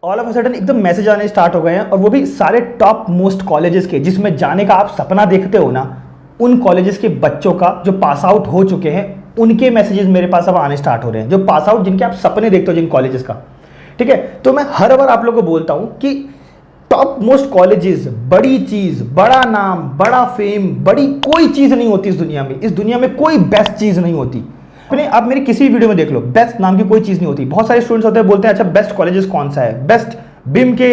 All of a sudden एकदम message आने start हो गए हैं, और वो भी सारे टॉप मोस्ट कॉलेजेस के, जिसमें जाने का आप सपना देखते हो ना, उन कॉलेजेस के बच्चों का जो पास आउट हो चुके हैं उनके मैसेजेस मेरे पास अब आने स्टार्ट हो रहे हैं, जो पास आउट जिनके आप सपने देखते हो जिन कॉलेजेस का। ठीक है, तो मैं हर बार आप लोगों को बोलता हूं कि टॉप मोस्ट कॉलेजेस, बड़ी चीज, बड़ा नाम, बड़ा फेम, बड़ी कोई चीज नहीं होती इस दुनिया में। इस दुनिया में कोई बेस्ट चीज नहीं होती। आप मेरी किसी वीडियो में देख लो, बेस्ट नाम की कोई चीज नहीं होती। बहुत सारे स्टूडेंट्स होते हैं, बोलते हैं अच्छा बेस्ट कॉलेजेस कौन सा है, बेस्ट बिम के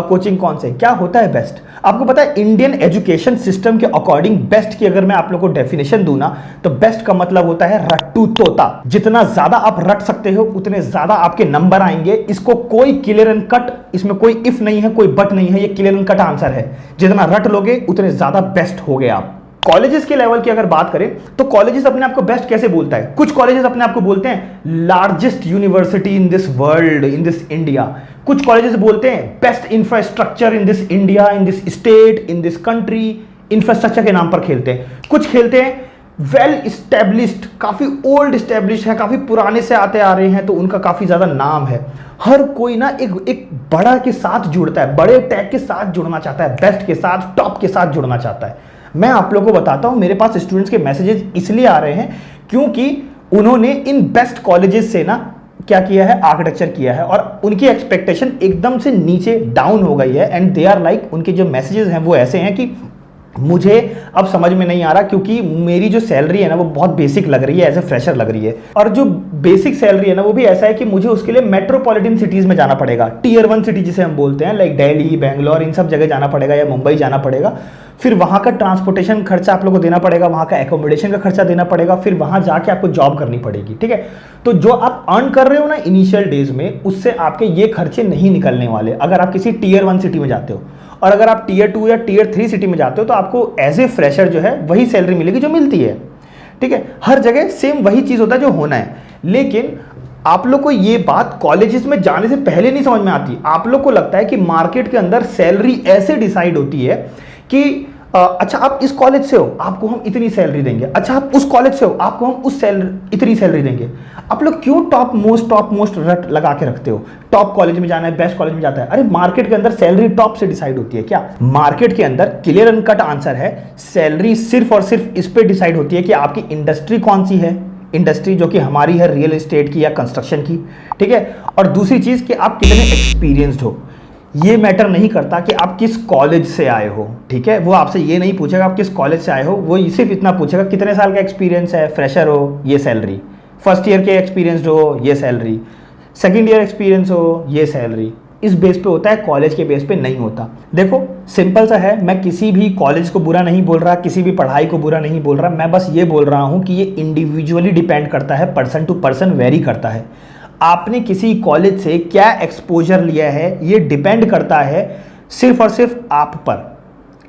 कोचिंग कौन से, क्या होता है बेस्ट? आपको पता है इंडियन एजुकेशन सिस्टम के अकॉर्डिंग बेस्ट की अगर मैं आप लोगों को डेफिनेशन दूं ना, तो बेस्ट का मतलब होता है रट्टू तोता। जितना ज्यादा आप रट सकते हो उतने ज्यादा आपके नंबर आएंगे। इसको कोई क्लियर एंड कट, इसमें कोई इफ नहीं है, कोई बट नहीं है, ये क्लियर एंड कट आंसर है। जितना रट लोगे उतने ज्यादा बेस्ट हो गए आप। कॉलेजेस के लेवल की अगर बात करें तो कॉलेजेस अपने आप को बेस्ट कैसे बोलता है? कुछ कॉलेजेस अपने आप को बोलते हैं largest university in this world, in this India. कुछ कॉलेजेस बोलते हैं best infrastructure in this India, in this state, in this country. Infrastructure के नाम पर खेलते हैं। कुछ खेलते हैं वेल स्टैब्लिश्ड, काफी ओल्ड स्टैब्लिश है, काफी पुराने से आते आ रहे हैं, तो उनका काफी ज्यादा नाम है। हर कोई ना एक बड़ा के साथ जुड़ता है, बड़े टैग के साथ जुड़ना चाहता है, बेस्ट के साथ, टॉप के साथ जुड़ना चाहता है। मैं आप लोगों को बताता हूं, मेरे पास स्टूडेंट्स के मैसेजेस इसलिए आ रहे हैं क्योंकि उन्होंने इन बेस्ट कॉलेजेस से ना क्या किया है, आर्किटेक्चर किया है, और उनकी एक्सपेक्टेशन एकदम से नीचे डाउन हो गई है। एंड दे आर लाइक, उनके जो मैसेजेस हैं वो ऐसे हैं कि मुझे अब समझ में नहीं आ रहा, क्योंकि मेरी जो सैलरी है ना वो बहुत बेसिक लग रही है, एज ए फ्रेशर लग रही है। और जो बेसिक सैलरी है ना वो भी ऐसा है कि मुझे उसके लिए मेट्रोपॉलिटन सिटीज में जाना पड़ेगा, टीयर 1 सिटी जिसे हम बोलते हैं, लाइक दिल्ली, बेंगलोर, इन सब जगह जाना पड़ेगा, या मुंबई जाना पड़ेगा। फिर वहाँ का ट्रांसपोर्टेशन खर्चा आप लोगों को देना पड़ेगा, वहाँ का एकोमोडेशन का खर्चा देना पड़ेगा, फिर वहाँ जाके आपको जॉब करनी पड़ेगी। ठीक है, तो जो आप अर्न कर रहे हो ना इनिशियल डेज में, उससे आपके ये खर्चे नहीं निकलने वाले अगर आप किसी टीयर 1 सिटी में जाते हो। और अगर आप टीयर 2 या टीयर 3 सिटी में जाते हो तो आपको एज ए फ्रेशर जो है वही सैलरी मिलेगी जो मिलती है। ठीक है, हर जगह सेम वही चीज होता है जो होना है। लेकिन आप लोग को ये बात कॉलेजेस में जाने से पहले नहीं समझ में आती। आप लोग को लगता है कि मार्केट के अंदर सैलरी ऐसे डिसाइड होती है कि अच्छा आप इस कॉलेज से हो, आपको हम इतनी सैलरी देंगे। अच्छा आप उस कॉलेज से हो, आपको हम इतनी सैलरी देंगे। आप लोग क्यों टॉप मोस्ट रट लगा के रखते हो? टॉप कॉलेज में जाना है, बेस्ट कॉलेज में जाता है। अरे मार्केट के अंदर सैलरी टॉप से डिसाइड होती है क्या? मार्केट के अंदर क्लियर एंड कट आंसर है, सैलरी सिर्फ और सिर्फ इस पे डिसाइड होती है कि आपकी इंडस्ट्री कौन सी है। इंडस्ट्री जो कि हमारी है रियल एस्टेट की या कंस्ट्रक्शन की। ठीक है, और दूसरी चीज कि आप कितने एक्सपीरियंस्ड हो। ये मैटर नहीं करता कि आप किस कॉलेज से आए हो। ठीक है, वो आपसे ये नहीं पूछेगा आप किस कॉलेज से आए हो, वो सिर्फ इतना पूछेगा कितने साल का एक्सपीरियंस है, फ्रेशर हो, ये सैलरी, फर्स्ट ईयर के एक्सपीरियंसड हो, ये सैलरी, सेकंड ईयर एक्सपीरियंस हो, ये सैलरी। इस बेस पे होता है, कॉलेज के बेस पे नहीं होता। देखो सिंपल सा है, मैं किसी भी कॉलेज को बुरा नहीं बोल रहा, किसी भी पढ़ाई को बुरा नहीं बोल रहा, मैं बस ये बोल रहा हूँ कि ये इंडिविजुअली डिपेंड करता है, पर्सन टू पर्सन वेरी करता है। आपने किसी कॉलेज से क्या एक्सपोजर लिया है ये डिपेंड करता है सिर्फ और सिर्फ आप पर।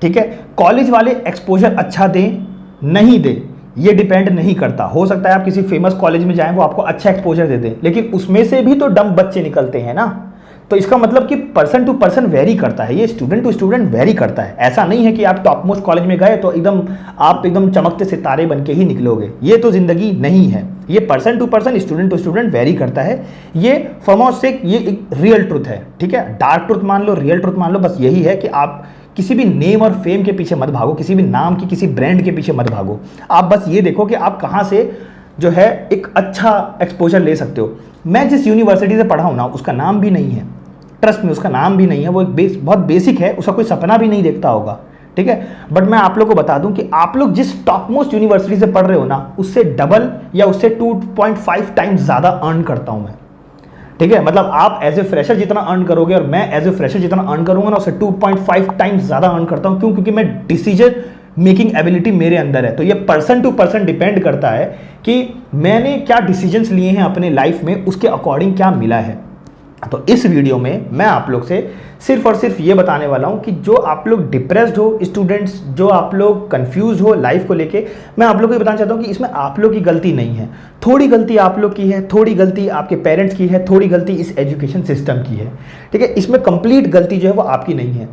ठीक है, कॉलेज वाले एक्सपोजर अच्छा दें नहीं दें ये डिपेंड नहीं करता। हो सकता है आप किसी फेमस कॉलेज में जाएं, वो आपको अच्छा एक्सपोजर दे दें, लेकिन उसमें से भी तो डम बच्चे निकलते हैं ना। तो इसका मतलब कि पर्सन टू पर्सन वेरी करता है, ये स्टूडेंट टू स्टूडेंट वेरी करता है। ऐसा नहीं है कि आप टॉप मोस्ट कॉलेज में गए तो आप एकदम चमकते सितारे बन के ही निकलोगे, ये तो जिंदगी नहीं है। ये person to person, student to student vary करता है। ये फॉरमोस्ट से ये एक रियल ट्रुथ है। ठीक है, डार्क ट्रुथ मान लो, रियल ट्रुथ मान लो, बस यही है कि आप किसी भी नेम और फेम के पीछे मत भागो, किसी भी नाम की, किसी ब्रांड के पीछे मत भागो। आप बस ये देखो कि आप कहाँ से जो है एक अच्छा एक्सपोजर ले सकते हो। मैं जिस यूनिवर्सिटी से पढ़ा हूँ ना उसका नाम भी नहीं है, ट्रस्ट में उसका नाम भी नहीं है, वो एक बहुत बेसिक है, उसका कोई सपना भी नहीं देखता होगा। ठीक है, बट मैं आप लोग को बता दूं कि आप लोग जिस टॉप मोस्ट यूनिवर्सिटी से पढ़ रहे हो ना उससे डबल या उससे 2.5 टाइम्स ज्यादा अर्न करता हूं मैं। ठीक है, मतलब आप एज ए फ्रेशर जितना अर्न करोगे और मैं एज ए फ्रेशर जितना अर्न करूंगा ना उससे 2.5 टाइम्स ज्यादा अर्न करता हूं। क्यों? क्योंकि मैं डिसीजन मेकिंग एबिलिटी मेरे अंदर है। तो ये पर्सन टू पर्सन डिपेंड करता है कि मैंने क्या डिसीजंस लिए हैं अपने लाइफ में, उसके अकॉर्डिंग क्या मिला है। तो इस वीडियो में मैं आप लोग से सिर्फ और सिर्फ ये बताने वाला हूं कि जो आप लोग डिप्रेस्ड हो स्टूडेंट्स, जो आप लोग कंफ्यूज हो लाइफ को लेके, मैं आप लोग को ये बताना चाहता हूं कि इसमें आप लोग की गलती नहीं है। थोड़ी गलती आप लोग की है, थोड़ी गलती आपके पेरेंट्स की है, थोड़ी गलती इस एजुकेशन सिस्टम की है। ठीक है, इसमें कंप्लीट गलती जो है वो आपकी नहीं है।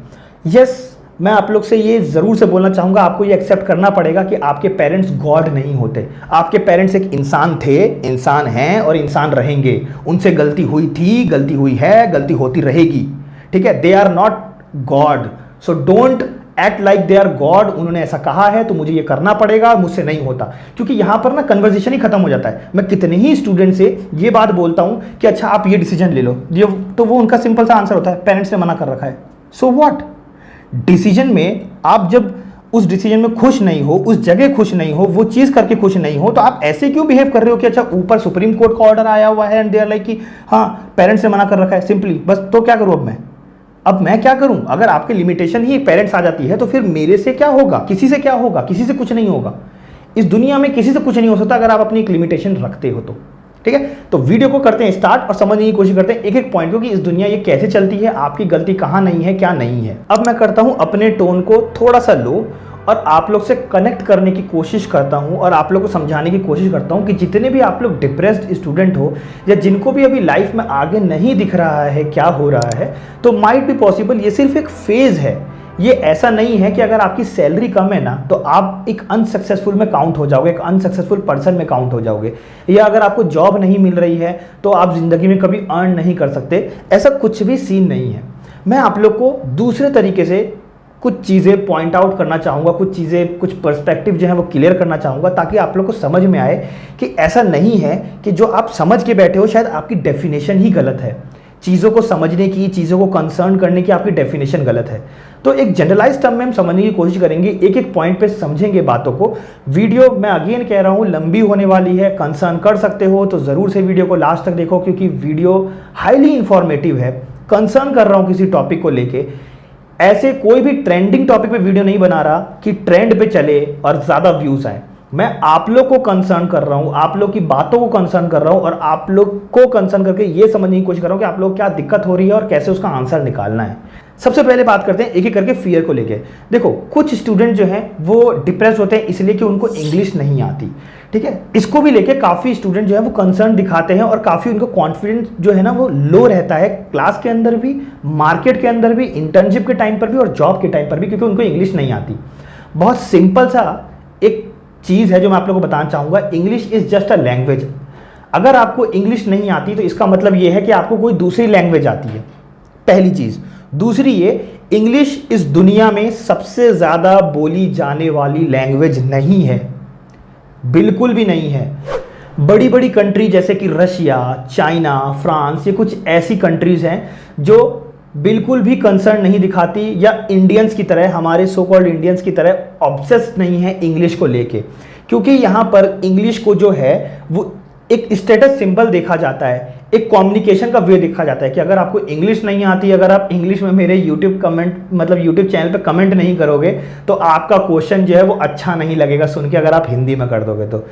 यस, मैं आप लोग से ये ज़रूर से बोलना चाहूँगा, आपको ये एक्सेप्ट करना पड़ेगा कि आपके पेरेंट्स गॉड नहीं होते। आपके पेरेंट्स एक इंसान थे, इंसान हैं और इंसान रहेंगे। उनसे गलती हुई थी, गलती हुई है, गलती होती रहेगी, ठीक है। They are not God, so don't act like they are God. उन्होंने ऐसा कहा है तो मुझे ये करना पड़ेगा, मुझसे नहीं होता। क्योंकि यहाँ पर ना कन्वर्सेशन ही खत्म हो जाता है। मैं कितने ही स्टूडेंट से ये बात बोलता हूँ कि अच्छा आप ये डिसीजन ले लो, ये तो वो उनका सिंपल सा आंसर होता है, पेरेंट्स ने मना कर रखा है। So what? डिसीजन में आप जब उस डिसीजन में खुश नहीं हो, उस जगह खुश नहीं हो, वो चीज़ करके खुश नहीं हो, तो आप ऐसे क्यों बिहेव कर रहे हो कि अच्छा ऊपर सुप्रीम कोर्ट का ऑर्डर आया हुआ है एंड दे आर लाइक कि हाँ पेरेंट्स ने मना कर रखा है सिंपली, बस तो क्या करूँ अब मैं क्या करूं? अगर आपकी लिमिटेशन ही पेरेंट्स आ जाती है तो फिर मेरे से क्या होगा, किसी से क्या होगा? किसी से कुछ नहीं होगा। इस दुनिया में किसी से कुछ नहीं हो सकता अगर आप अपनी एक लिमिटेशन रखते हो तो, ठीक है। तो वीडियो को करते हैं स्टार्ट और समझने की कोशिश करते हैं एक एक पॉइंट को कि इस दुनिया ये कैसे चलती है, आपकी गलती कहाँ नहीं है, क्या नहीं है। अब मैं करता हूं अपने टोन को थोड़ा सा लो और आप लोग से कनेक्ट करने की कोशिश करता हूं और आप लोग को समझाने की कोशिश करता हूं कि जितने भी आप लोग डिप्रेस्ड स्टूडेंट हो या जिनको भी अभी लाइफ में आगे नहीं दिख रहा है क्या हो रहा है, तो माइट बी पॉसिबल ये सिर्फ एक फेज है। ये ऐसा नहीं है कि अगर आपकी सैलरी कम है ना तो आप एक अनसक्सेसफुल में काउंट हो जाओगे, एक अनसक्सेसफुल पर्सन में काउंट हो जाओगे, या अगर आपको जॉब नहीं मिल रही है तो आप जिंदगी में कभी अर्न नहीं कर सकते। ऐसा कुछ भी सीन नहीं है। मैं आप लोग को दूसरे तरीके से कुछ चीज़ें पॉइंट आउट करना चाहूँगा, कुछ चीज़ें, कुछ पर्सपेक्टिव जो है वो क्लियर करना चाहूँगा ताकि आप लोग को समझ में आए कि ऐसा नहीं है कि जो आप समझ के बैठे हो शायद आपकी डेफिनेशन ही गलत है। चीज़ों को समझने की, चीज़ों को कंसर्न करने की आपकी डेफिनेशन गलत है। तो एक जनरलाइज टर्म में हम समझने की कोशिश करेंगे, एक एक पॉइंट पे समझेंगे बातों को। वीडियो मैं अगेन कह रहा हूँ लंबी होने वाली है, कंसर्न कर सकते हो तो ज़रूर से वीडियो को लास्ट तक देखो क्योंकि वीडियो हाईली इंफॉर्मेटिव है। कंसर्न कर रहा हूँ किसी टॉपिक को लेके, ऐसे कोई भी ट्रेंडिंग टॉपिक पे वीडियो नहीं बना रहा कि ट्रेंड पे चले और ज़्यादा व्यूज़ आए। मैं आप लोग को कंसर्न कर रहा हूँ, आप लोग की बातों को कंसर्न कर रहा हूँ और आप लोग को कंसर्न करके ये समझने की कोशिश कर रहा हूँ कि आप लोग क्या दिक्कत हो रही है और कैसे उसका आंसर निकालना है। सबसे पहले बात करते हैं एक एक करके फियर को लेके। देखो कुछ स्टूडेंट जो हैं वो डिप्रेस होते हैं इसलिए कि उनको इंग्लिश नहीं आती, ठीक है। इसको भी लेके काफ़ी स्टूडेंट जो है वो कंसर्न दिखाते हैं और काफ़ी उनको कॉन्फिडेंस जो है ना वो लो रहता है, क्लास के अंदर भी, मार्केट के अंदर भी, इंटर्नशिप के टाइम पर भी और जॉब के टाइम पर भी, क्योंकि उनको इंग्लिश नहीं आती। बहुत सिंपल सा एक चीज़ है जो मैं आप लोगों को बताना चाहूँगा, English is just a language. अगर आपको इंग्लिश नहीं आती तो इसका मतलब ये है कि आपको कोई दूसरी लैंग्वेज आती है, पहली चीज़। दूसरी ये, इंग्लिश इस दुनिया में सबसे ज़्यादा बोली जाने वाली लैंग्वेज नहीं है, बिल्कुल भी नहीं है। बड़ी बड़ी कंट्री जैसे कि रशिया, चाइना, फ्रांस, ये कुछ ऐसी कंट्रीज़ हैं जो बिल्कुल भी कंसर्न नहीं दिखाती या इंडियंस की तरह, हमारे सो कॉल्ड इंडियंस की तरह ऑब्सेस्ड नहीं है इंग्लिश को लेके, क्योंकि यहाँ पर इंग्लिश को जो है वो एक स्टेटस सिंबल देखा जाता है, एक कम्युनिकेशन का वे देखा जाता है कि अगर आपको इंग्लिश नहीं आती, अगर आप इंग्लिश में मेरे यूट्यूब चैनल पे कमेंट नहीं करोगे तो आपका क्वेश्चन जो है वो अच्छा नहीं लगेगा सुन के, अगर आप हिंदी में कर दोगे तो।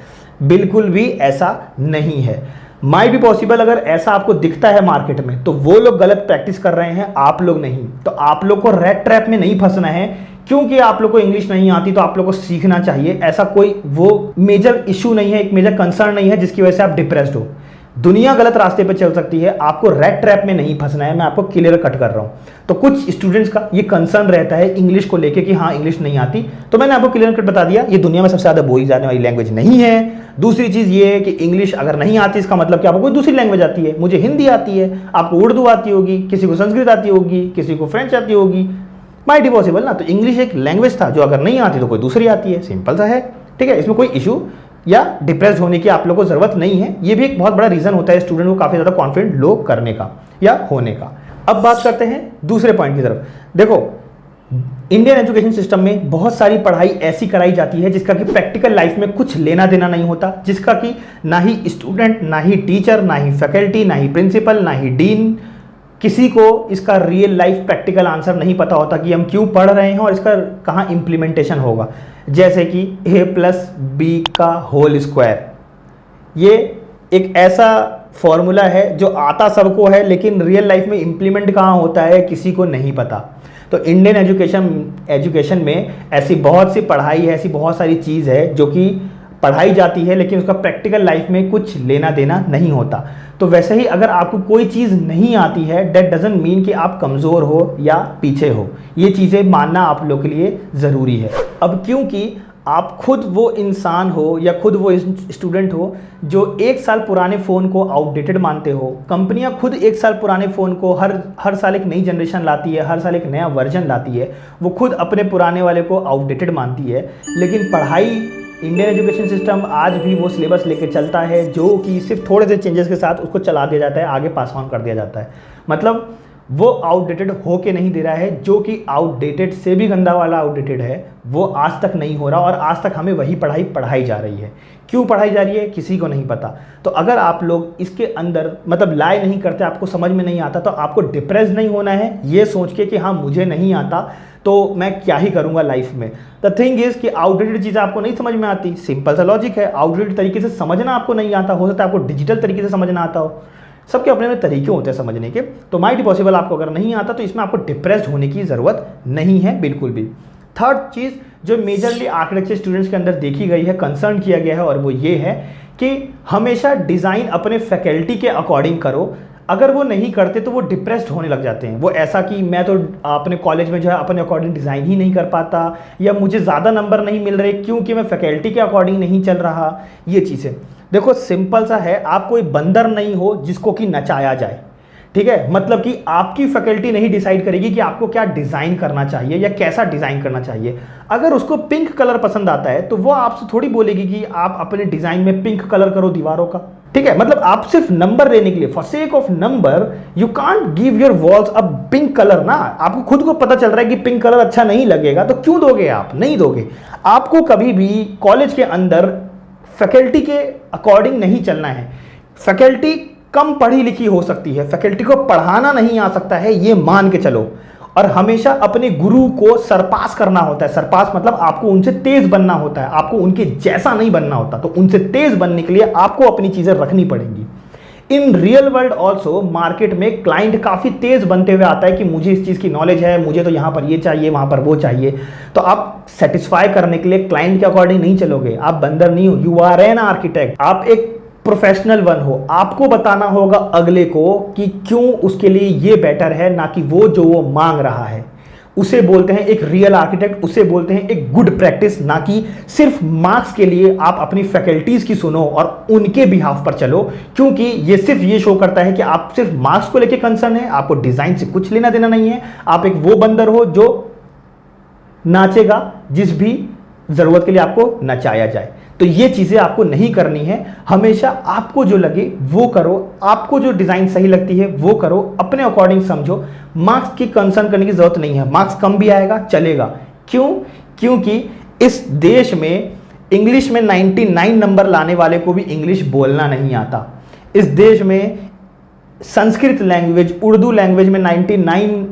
बिल्कुल भी ऐसा नहीं है। माइट बी पॉसिबल अगर ऐसा आपको दिखता है मार्केट में तो वो लोग गलत प्रैक्टिस कर रहे हैं, आप लोग नहीं। तो आप लोग को रेड ट्रैप में नहीं फंसना है क्योंकि आप लोग को इंग्लिश नहीं आती तो आप लोग को सीखना चाहिए, ऐसा कोई वो मेजर इशू नहीं है, एक मेजर कंसर्न नहीं है जिसकी वजह से आप डिप्रेस्ड हो। दुनिया गलत रास्ते पर चल सकती है, आपको रेड ट्रैप में नहीं फंसना है, मैं आपको क्लियर कट कर रहा हूँ। तो कुछ स्टूडेंट्स का ये कंसर्न रहता है इंग्लिश को लेके कि हाँ इंग्लिश नहीं आती, तो मैंने आपको क्लियर कट बता दिया, ये दुनिया में सबसे ज़्यादा बोली जाने वाली लैंग्वेज नहीं है। दूसरी चीज़ ये है कि इंग्लिश अगर नहीं आती इसका मतलब कि आपको कोई दूसरी लैंग्वेज आती है। मुझे हिंदी आती है, आपको उर्दू आती होगी, किसी को संस्कृत आती होगी, किसी को फ्रेंच आती होगी, माइट बी पॉसिबल ना। तो इंग्लिश एक लैंग्वेज था जो अगर नहीं आती तो कोई दूसरी आती है, सिंपल सा है, ठीक है। इसमें कोई इशू या डिप्रेस होने की आप लोग को ज़रूरत नहीं है। ये भी एक बहुत बड़ा रीज़न होता है स्टूडेंट को काफ़ी ज़्यादा कॉन्फिडेंट लो करने का या होने का। अब बात करते हैं दूसरे पॉइंट की तरफ। देखो इंडियन एजुकेशन सिस्टम में बहुत सारी पढ़ाई ऐसी कराई जाती है जिसका कि प्रैक्टिकल लाइफ में कुछ लेना देना नहीं होता, जिसका कि ना ही स्टूडेंट, ना ही टीचर, ना ही फैकल्टी, ना ही प्रिंसिपल, ना ही डीन, किसी को इसका रियल लाइफ प्रैक्टिकल आंसर नहीं पता होता कि हम क्यों पढ़ रहे हैं और इसका कहाँ इम्प्लीमेंटेशन होगा। जैसे कि a+b का होल स्क्वायर, ये एक ऐसा फॉर्मूला है जो आता सबको है लेकिन रियल लाइफ में इम्प्लीमेंट कहाँ होता है किसी को नहीं पता। तो इंडियन एजुकेशन में ऐसी बहुत सी पढ़ाई है, ऐसी बहुत सारी चीज़ है जो कि पढ़ाई जाती है लेकिन उसका प्रैक्टिकल लाइफ में कुछ लेना देना नहीं होता। तो वैसे ही अगर आपको कोई चीज़ नहीं आती है, दैट डजंट मीन कि आप कमज़ोर हो या पीछे हो। ये चीज़ें मानना आप लोग के लिए ज़रूरी है। अब क्योंकि आप खुद वो इंसान हो या खुद वो स्टूडेंट हो जो 1 साल पुराने फ़ोन को आउटडेटेड मानते हो, कंपनियां खुद 1 साल पुराने फ़ोन को हर साल एक नई जनरेशन लाती है, हर साल एक नया वर्जन लाती है, वो खुद अपने पुराने वाले को आउटडेटेड मानती है। लेकिन पढ़ाई, इंडियन एजुकेशन सिस्टम आज भी वो सिलेबस लेके चलता है जो कि सिर्फ थोड़े से चेंजेस के साथ उसको चला दिया जाता है, आगे पास ऑन कर दिया जाता है। मतलब वो आउटडेटेड हो के नहीं दे रहा है, जो कि आउटडेटेड से भी गंदा वाला आउटडेटेड है वो आज तक नहीं हो रहा, और आज तक हमें वही पढ़ाई पढ़ाई जा रही है। क्यों पढ़ाई जा रही है किसी को नहीं पता। तो अगर आप लोग इसके अंदर मतलब लाए नहीं करते, आपको समझ में नहीं आता, तो आपको डिप्रेस नहीं होना है ये सोच के कि हाँ मुझे नहीं आता तो मैं क्या ही करूँगा लाइफ में। द थिंग इज़ कि आउटडेटेड चीज़ें आपको नहीं समझ में आती, सिंपल सा लॉजिक है। आउटडेटेड तरीके से समझना आपको नहीं आता, हो सकता है आपको डिजिटल तरीके से समझना आता हो, सबके अपने अपने तरीके होते हैं समझने के। तो माइट बी पॉसिबल आपको अगर नहीं आता तो इसमें आपको डिप्रेस्ड होने की ज़रूरत नहीं है बिल्कुल भी। थर्ड चीज़ जो मेजरली आर्किटेक्चर स्टूडेंट्स के अंदर देखी गई है, कंसर्न किया गया है, और वो ये है कि हमेशा डिज़ाइन अपने फैकल्टी के अकॉर्डिंग करो। अगर वो नहीं करते तो वो डिप्रेस्ड होने लग जाते हैं। वो ऐसा कि मैं तो अपने कॉलेज में जो है अपने अकॉर्डिंग डिज़ाइन ही नहीं कर पाता, या मुझे ज़्यादा नंबर नहीं मिल रहे क्योंकि मैं फैकल्टी के अकॉर्डिंग नहीं चल रहा। ये चीज़ें देखो सिंपल सा है, आप कोई बंदर नहीं हो जिसको कि नचाया जाए, ठीक है। मतलब कि आपकी फैकल्टी नहीं डिसाइड करेगी कि आपको क्या डिज़ाइन करना चाहिए या कैसा डिज़ाइन करना चाहिए। अगर उसको पिंक कलर पसंद आता है तो वो आपसे थोड़ी बोलेगी कि आप अपने डिज़ाइन में पिंक कलर करो दीवारों का, ठीक है। मतलब आप सिर्फ नंबर लेने के लिए, for sake of number you can't give your walls a pink colour ना। आपको खुद को पता चल रहा है कि पिंक कलर अच्छा नहीं लगेगा, तो क्यों दोगे आप? नहीं दोगे। आपको कभी भी कॉलेज के अंदर फैकल्टी के अकॉर्डिंग नहीं चलना है। फैकल्टी कम पढ़ी लिखी हो सकती है, फैकल्टी को पढ़ाना नहीं आ सकता है, ये मान के चलो। और हमेशा अपने गुरु को सरपास करना होता है। सरपास मतलब आपको उनसे तेज बनना होता है, आपको उनके जैसा नहीं बनना होता। तो उनसे तेज बनने के लिए आपको अपनी चीजें रखनी पड़ेंगी। In real world also market में क्लाइंट काफ़ी तेज बनते हुए आता है कि मुझे इस चीज़ की नॉलेज है, मुझे तो यहाँ पर ये चाहिए, वहाँ पर वो चाहिए। तो आप सेटिस्फाई करने के लिए क्लाइंट के अकॉर्डिंग नहीं चलोगे। आप बंदर नहीं हो, यू आर एन आर्किटेक्ट, आप एक प्रोफेशनल वन हो। आपको बताना होगा अगले को कि क्यों उसके लिए ये बेटर है, ना कि वो जो वो मांग रहा है। उसे बोलते हैं एक रियल आर्किटेक्ट, उसे बोलते हैं एक गुड प्रैक्टिस। ना कि सिर्फ मार्क्स के लिए आप अपनी फैकल्टीज की सुनो और उनके बिहाफ पर चलो, क्योंकि ये सिर्फ ये शो करता है कि आप सिर्फ मार्क्स को लेकर कंसर्न है, आपको डिजाइन से कुछ लेना देना नहीं है। आप एक वो बंदर हो जो नाचेगा जिस भी जरूरत के लिए आपको नचाया जाए। तो ये चीजें आपको नहीं करनी है। हमेशा आपको जो लगे वो करो, आपको जो डिजाइन सही लगती है वो करो, अपने अकॉर्डिंग समझो। मार्क्स की कंसर्न करने की जरूरत नहीं है, मार्क्स कम भी आएगा चलेगा। क्यों? क्योंकि इस देश में इंग्लिश में 99 नंबर लाने वाले को भी इंग्लिश बोलना नहीं आता। इस देश में संस्कृत लैंग्वेज, उर्दू लैंग्वेज में 99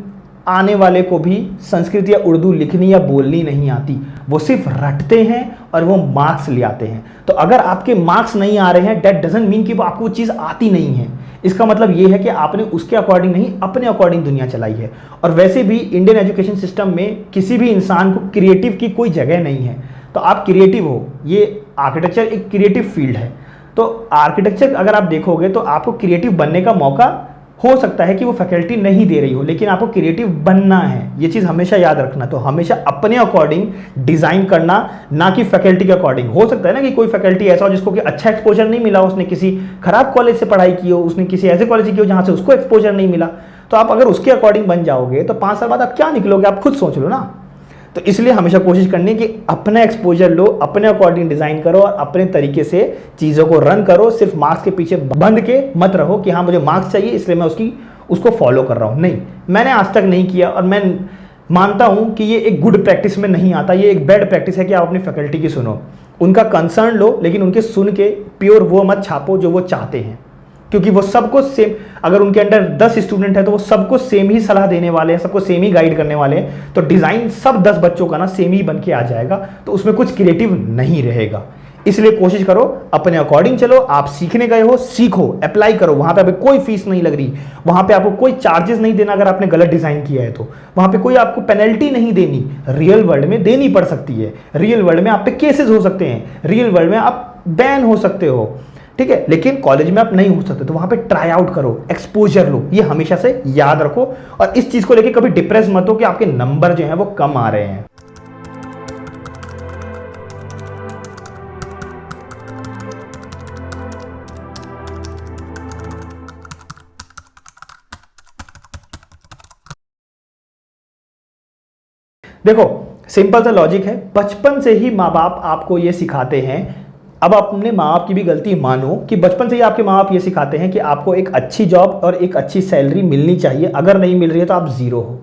आने वाले को भी संस्कृत या उर्दू लिखनी या बोलनी नहीं आती। वो सिर्फ रटते हैं और वो मार्क्स ले आते हैं। तो अगर आपके मार्क्स नहीं आ रहे हैं, दैट डजंट मीन कि वो आपको वो चीज़ आती नहीं है। इसका मतलब ये है कि आपने उसके अकॉर्डिंग नहीं, अपने अकॉर्डिंग दुनिया चलाई है। और वैसे भी इंडियन एजुकेशन सिस्टम में किसी भी इंसान को क्रिएटिव की कोई जगह नहीं है। तो आप क्रिएटिव हो, ये आर्किटेक्चर एक क्रिएटिव फील्ड है। तो आर्किटेक्चर अगर आप देखोगे तो आपको क्रिएटिव बनने का मौका हो सकता है कि वो फैकल्टी नहीं दे रही हो, लेकिन आपको क्रिएटिव बनना है। ये चीज़ हमेशा याद रखना। तो हमेशा अपने अकॉर्डिंग डिज़ाइन करना, ना कि फैकल्टी के अकॉर्डिंग। हो सकता है ना कि कोई फैकल्टी ऐसा हो जिसको कि अच्छा एक्सपोजर नहीं मिला, उसने किसी खराब कॉलेज से पढ़ाई की हो, उसने किसी ऐसे कॉलेज की हो जहाँ से उसको एक्सपोजर नहीं मिला। तो आप अगर उसके अकॉर्डिंग बन जाओगे तो 5 साल बाद आप क्या निकलोगे, आप खुद सोच लो ना। तो इसलिए हमेशा कोशिश करनी है कि अपना एक्सपोजर लो, अपने अकॉर्डिंग डिज़ाइन करो और अपने तरीके से चीज़ों को रन करो। सिर्फ मार्क्स के पीछे बंध के मत रहो कि हाँ मुझे मार्क्स चाहिए इसलिए मैं उसको फॉलो कर रहा हूँ। नहीं, मैंने आज तक नहीं किया और मैं मानता हूँ कि ये एक गुड प्रैक्टिस में नहीं आता। ये एक बैड प्रैक्टिस है कि आप अपनी फैकल्टी की सुनो, उनका कंसर्न लो, लेकिन उनके सुन के प्योर वो मत छापो जो वो चाहते हैं। क्योंकि वो सबको सेम, अगर उनके अंडर 10 स्टूडेंट है तो वो सबको सेम ही सलाह देने वाले हैं, सबको सेम ही गाइड करने वाले हैं। तो डिज़ाइन सब 10 बच्चों का ना सेम ही बन के आ जाएगा, तो उसमें कुछ क्रिएटिव नहीं रहेगा। इसलिए कोशिश करो अपने अकॉर्डिंग चलो। आप सीखने गए हो, सीखो, अप्लाई करो। वहां पे अभी कोई फीस नहीं लग रही, वहां पे आपको कोई चार्जेस नहीं देना अगर आपने गलत डिजाइन किया है तो। वहां पे कोई आपको पेनल्टी नहीं देनी, रियल वर्ल्ड में देनी पड़ सकती है। रियल वर्ल्ड में आप पे केसेस हो सकते हैं, रियल वर्ल्ड में आप बैन हो सकते हो, ठीक है। लेकिन कॉलेज में आप नहीं हो सकते, तो वहां पे ट्राई आउट करो, एक्सपोजर लो, ये हमेशा से याद रखो। और इस चीज को लेके कभी डिप्रेस मत हो कि आपके नंबर जो है वो कम आ रहे हैं। देखो सिंपल सा लॉजिक है, बचपन से ही माँ बाप आपको ये सिखाते हैं। अब अपने माँ बाप की भी गलती मानो कि बचपन से ही आपके माँ बाप ये सिखाते हैं कि आपको एक अच्छी जॉब और एक अच्छी सैलरी मिलनी चाहिए। अगर नहीं मिल रही है तो आप जीरो हो,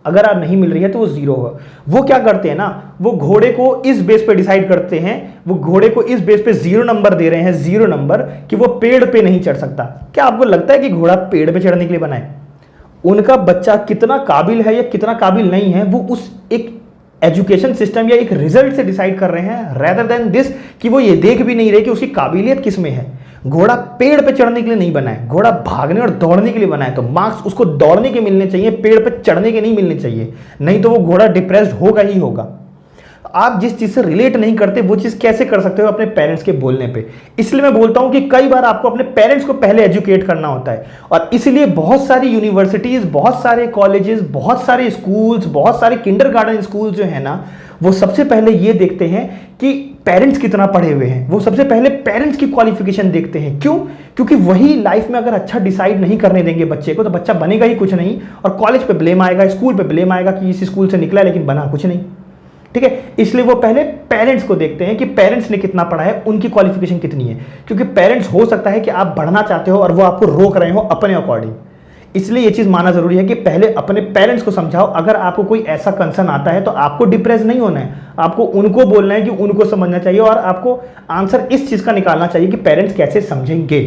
अगर आप नहीं मिल रही है तो वो जीरो हो। वो क्या करते हैं ना, वो घोड़े को इस बेस पे डिसाइड करते हैं, वो घोड़े को इस बेस पे 0 नंबर दे रहे हैं, 0 नंबर, कि वो पेड़ पे नहीं चढ़ सकता। क्या आपको लगता है कि घोड़ा पेड़ पे चढ़ने के लिए बना है? उनका बच्चा कितना काबिल है या कितना काबिल नहीं है, वो उस एक एजुकेशन सिस्टम या एक रिजल्ट से डिसाइड कर रहे हैं, रेदर देन दिस कि वो ये देख भी नहीं रहे कि उसकी काबिलियत किस में है। घोड़ा पेड़ पे चढ़ने के लिए नहीं बना है, घोड़ा भागने और दौड़ने के लिए बना है। तो मार्क्स उसको दौड़ने के मिलने चाहिए, पेड़ पे चढ़ने के नहीं मिलने चाहिए, नहीं तो वो घोड़ा डिप्रेस्ड होगा ही होगा। आप जिस चीज से रिलेट नहीं करते वो चीज कैसे कर सकते हो अपने पेरेंट्स के बोलने पे। इसलिए मैं बोलता हूं कि कई बार आपको अपने पेरेंट्स को पहले एजुकेट करना होता है। और इसलिए बहुत सारी यूनिवर्सिटीज, बहुत सारे कॉलेजेस, बहुत सारे स्कूल्स, बहुत सारे किंडरगार्टन स्कूल जो है ना, वो सबसे पहले ये देखते हैं कि पेरेंट्स कितना पढ़े हुए हैं। वो सबसे पहले पेरेंट्स की क्वालिफिकेशन देखते हैं। क्यों? क्योंकि वही लाइफ में अगर अच्छा डिसाइड नहीं करने देंगे बच्चे को, तो बच्चा बनेगा ही कुछ नहीं, और कॉलेज पे ब्लेम आएगा, स्कूल पे ब्लेम आएगा कि इस स्कूल से निकला लेकिन बना कुछ नहीं, ठीक है। इसलिए वो पहले पेरेंट्स को देखते हैं कि पेरेंट्स ने कितना पढ़ा है, उनकी क्वालिफिकेशन कितनी है। क्योंकि पेरेंट्स हो सकता है कि आप बढ़ना चाहते हो और वो आपको रोक रहे हो अपने अकॉर्डिंग। इसलिए ये चीज मानना जरूरी है कि पहले अपने पेरेंट्स को समझाओ। अगर आपको कोई ऐसा कंसर्न आता है तो आपको डिप्रेस नहीं होना है, आपको उनको बोलना है कि उनको समझना चाहिए, और आपको आंसर इस चीज का निकालना चाहिए कि पेरेंट्स कैसे समझेंगे।